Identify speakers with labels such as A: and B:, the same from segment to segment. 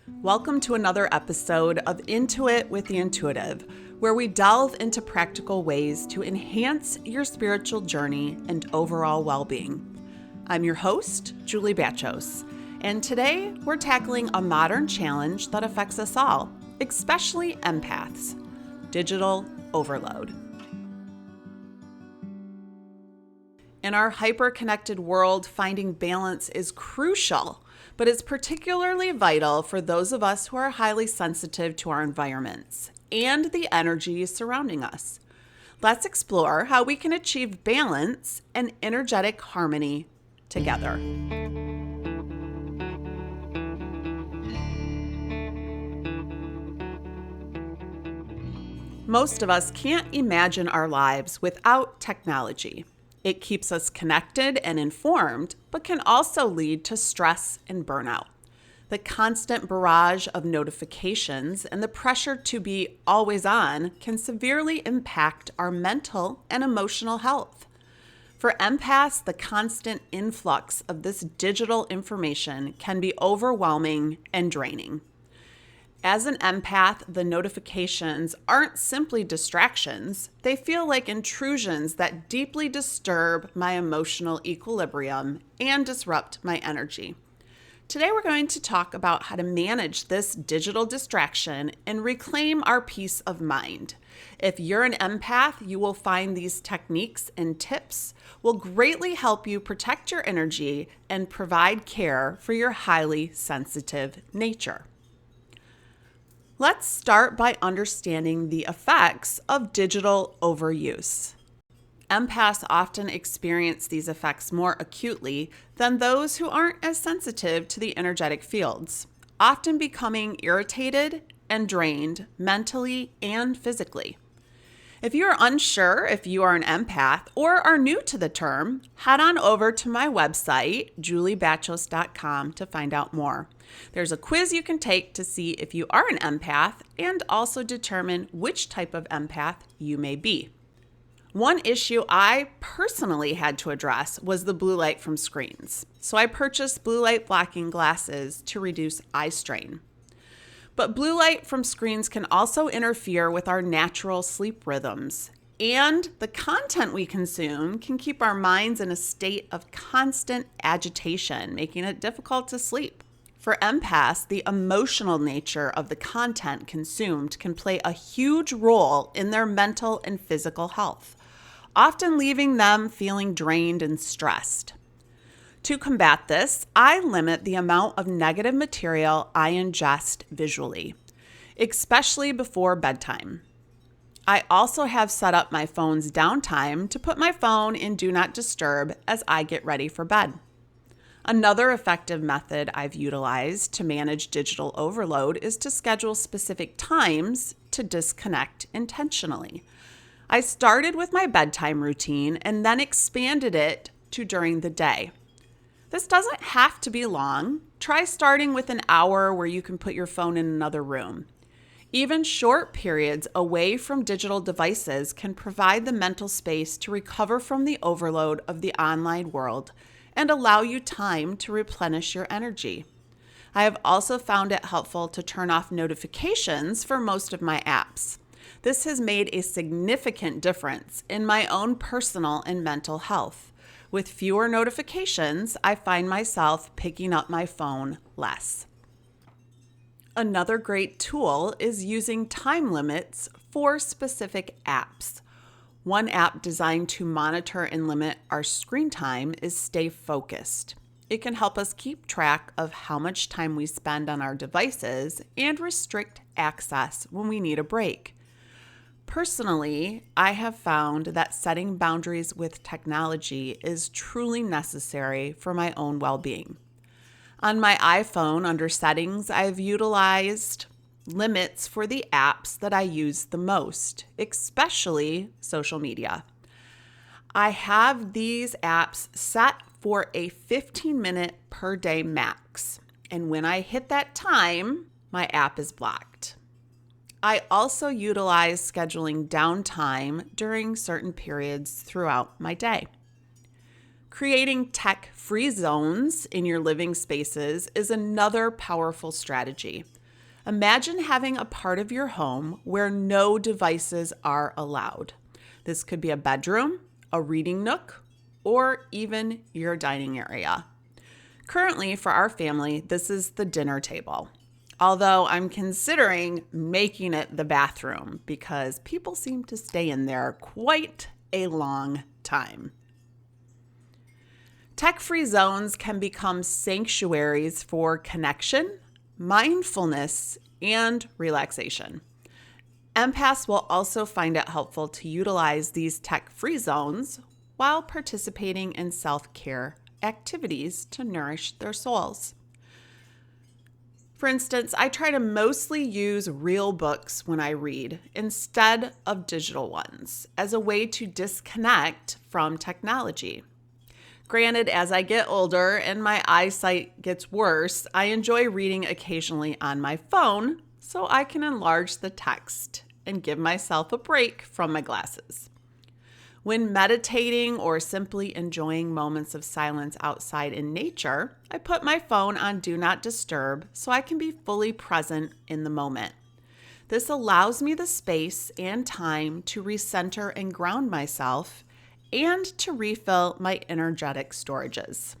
A: Welcome to another episode of Intuit with the Intuitive, where we delve into practical ways to enhance your spiritual journey and overall well-being. I'm your host, Julie Bachos, and today we're tackling a modern challenge that affects us all, especially empaths: digital overload. In our hyper-connected world, finding balance is crucial, but it's particularly vital for those of us who are highly sensitive to our environments and the energy surrounding us. Let's explore how we can achieve balance and energetic harmony together. Most of us can't imagine our lives without technology. It keeps us connected and informed, but can also lead to stress and burnout. The constant barrage of notifications and the pressure to be always on can severely impact our mental and emotional health. For empaths, the constant influx of this digital information can be overwhelming and draining. As an empath, the notifications aren't simply distractions. They feel like intrusions that deeply disturb my emotional equilibrium and disrupt my energy. Today, we're going to talk about how to manage this digital distraction and reclaim our peace of mind. If you're an empath, you will find these techniques and tips will greatly help you protect your energy and provide care for your highly sensitive nature. Let's start by understanding the effects of digital overuse. Empaths often experience these effects more acutely than those who aren't as sensitive to the energetic fields, often becoming irritated and drained mentally and physically. If you are unsure if you are an empath or are new to the term, head on over to my website, juliebachos.com, to find out more. There's a quiz you can take to see if you are an empath and also determine which type of empath you may be. One issue I personally had to address was the blue light from screens. So I purchased blue light blocking glasses to reduce eye strain. But blue light from screens can also interfere with our natural sleep rhythms. And the content we consume can keep our minds in a state of constant agitation, making it difficult to sleep. For empaths, the emotional nature of the content consumed can play a huge role in their mental and physical health, often leaving them feeling drained and stressed. To combat this, I limit the amount of negative material I ingest visually, especially before bedtime. I also have set up my phone's downtime to put my phone in Do Not Disturb as I get ready for bed. Another effective method I've utilized to manage digital overload is to schedule specific times to disconnect intentionally. I started with my bedtime routine and then expanded it to during the day. This doesn't have to be long. Try starting with an hour where you can put your phone in another room. Even short periods away from digital devices can provide the mental space to recover from the overload of the online world and allow you time to replenish your energy. I have also found it helpful to turn off notifications for most of my apps. This has made a significant difference in my own personal and mental health. With fewer notifications, I find myself picking up my phone less. Another great tool is using time limits for specific apps. One app designed to monitor and limit our screen time is Stay Focused. It can help us keep track of how much time we spend on our devices and restrict access when we need a break. Personally, I have found that setting boundaries with technology is truly necessary for my own well-being. On my iPhone, under Settings, I've utilized limits for the apps that I use the most, especially social media. I have these apps set for a 15-minute per day max, and when I hit that time, my app is blocked. I also utilize scheduling downtime during certain periods throughout my day. Creating tech-free zones in your living spaces is another powerful strategy. Imagine having a part of your home where no devices are allowed. This could be a bedroom, a reading nook, or even your dining area. Currently, for our family, this is the dinner table. Although I'm considering making it the bathroom because people seem to stay in there quite a long time. Tech-free zones can become sanctuaries for connection, mindfulness, and relaxation. Empaths will also find it helpful to utilize these tech-free zones while participating in self-care activities to nourish their souls. For instance, I try to mostly use real books when I read instead of digital ones as a way to disconnect from technology. Granted, as I get older and my eyesight gets worse, I enjoy reading occasionally on my phone so I can enlarge the text and give myself a break from my glasses. When meditating or simply enjoying moments of silence outside in nature, I put my phone on Do Not Disturb so I can be fully present in the moment. This allows me the space and time to recenter and ground myself and to refill my energetic storages.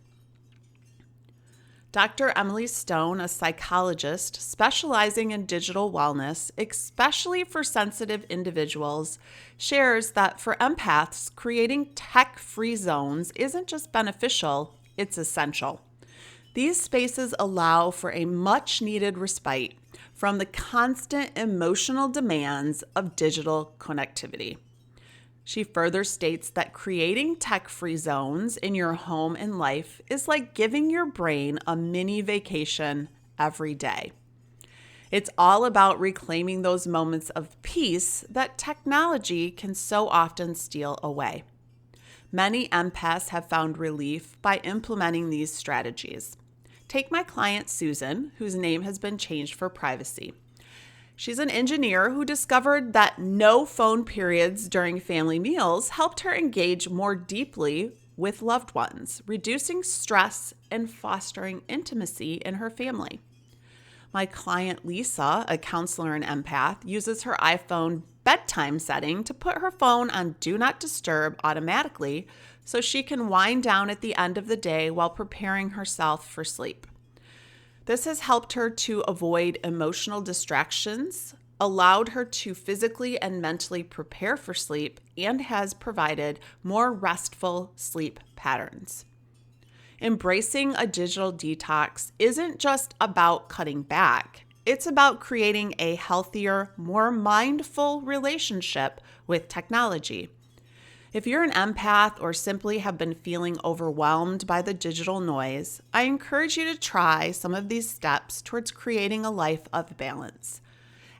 A: Dr. Emily Stone, a psychologist specializing in digital wellness, especially for sensitive individuals, shares that for empaths, creating tech-free zones isn't just beneficial, it's essential. These spaces allow for a much-needed respite from the constant emotional demands of digital connectivity. She further states that creating tech-free zones in your home and life is like giving your brain a mini vacation every day. It's all about reclaiming those moments of peace that technology can so often steal away. Many empaths have found relief by implementing these strategies. Take my client Susan, whose name has been changed for privacy. She's an engineer who discovered that no phone periods during family meals helped her engage more deeply with loved ones, reducing stress and fostering intimacy in her family. My client Lisa, a counselor and empath, uses her iPhone bedtime setting to put her phone on Do Not Disturb automatically so she can wind down at the end of the day while preparing herself for sleep. This has helped her to avoid emotional distractions, allowed her to physically and mentally prepare for sleep, and has provided more restful sleep patterns. Embracing a digital detox isn't just about cutting back. It's about creating a healthier, more mindful relationship with technology. If you're an empath or simply have been feeling overwhelmed by the digital noise, I encourage you to try some of these steps towards creating a life of balance.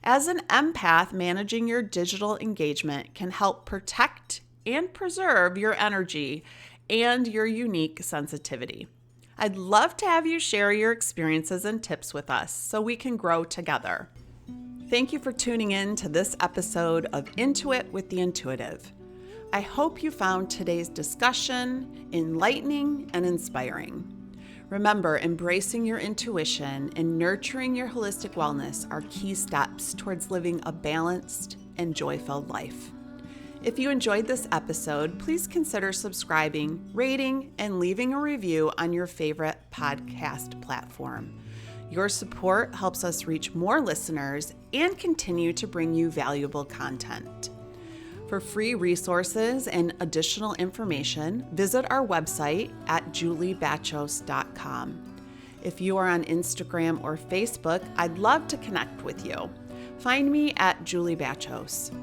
A: As an empath, managing your digital engagement can help protect and preserve your energy and your unique sensitivity. I'd love to have you share your experiences and tips with us so we can grow together. Thank you for tuning in to this episode of Intuit with the Intuitive. I hope you found today's discussion enlightening and inspiring. Remember, embracing your intuition and nurturing your holistic wellness are key steps towards living a balanced and joy-filled life. If you enjoyed this episode, please consider subscribing, rating, and leaving a review on your favorite podcast platform. Your support helps us reach more listeners and continue to bring you valuable content. For free resources and additional information, visit our website at juliebachos.com. If you are on Instagram or Facebook, I'd love to connect with you. Find me at Julie Bachos.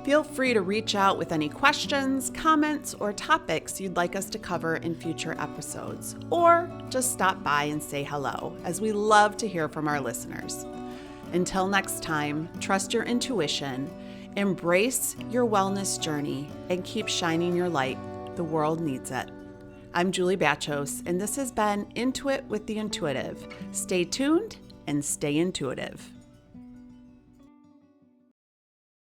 A: Feel free to reach out with any questions, comments, or topics you'd like us to cover in future episodes, or just stop by and say hello, as we love to hear from our listeners. Until next time, trust your intuition, embrace your wellness journey, and keep shining your light. The world needs it. I'm Julie Bachos, and this has been Intuit with the Intuitive. Stay tuned and stay intuitive.